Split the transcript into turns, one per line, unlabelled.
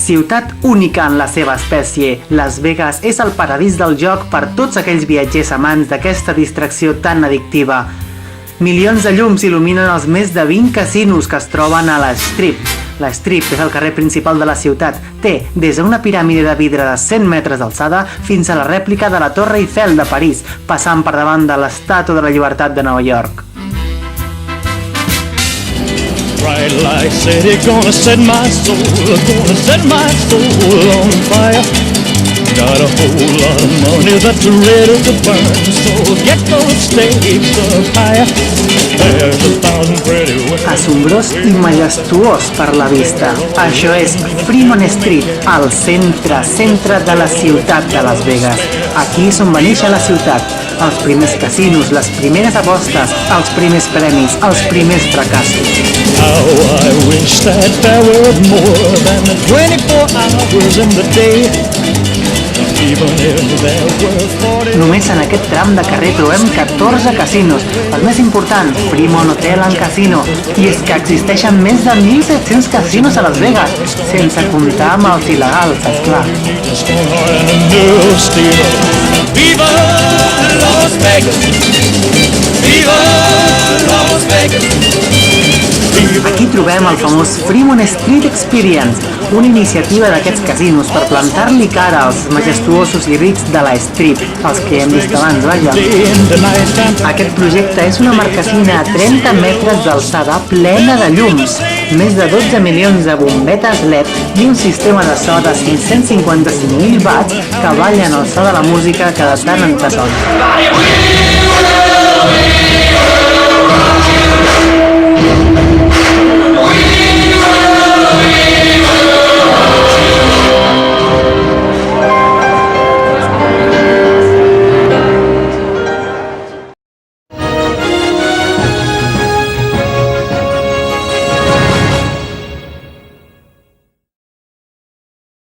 Ciutat única en la seva espècie, Las Vegas és el paradís del joc per tots aquells viatgers amants d'aquesta distracció tan addictiva. Milions de llums il·luminen els més de 20 casinos que es troben a la Strip. La Strip és el carrer principal de la ciutat. Té des d'una piràmide de vidre de 100 metres d'alçada fins a la rèplica de la Torre Eiffel de París, passant per davant de l'Estàtua de la Llibertat de Nova York.
Bright light city, gonna set my soul on fire. Got a whole lot of money that's ready to burn, so get those stakes up higher. There's 1,000 pretty women.
Assombrós i majestuós per la vista. Això és Fremont Street, al centre de la ciutat de Las Vegas. Aquí és on va néixer la ciutat. Els primers casinos, les primeres apostes, els primers premis, els primers fracassos.
How I wish that there were more than 24 hours in the day. Even if there were 40.
Només en aquest tram de carrer trobem 14 casinos. El més important, Fremont Hotel and Casino. I és que existeixen més de 1.700 casinos a Las Vegas, sense comptar amb els il·legals, esclar.
Viva Las Vegas! Viva Las Vegas!
Aquí trobem el famós Fremont Street Experience, una iniciativa d'aquests casinos per plantar-li cara als majestuosos i rics de la Strip, els que hem vist abans, vaja. Aquest projecte és una marquesina a 30 metres d'alçada plena de llums, més de 12 milions de bombetes LED i un sistema de so de 555.000 watts que ballen el so de la música que de tant en tant.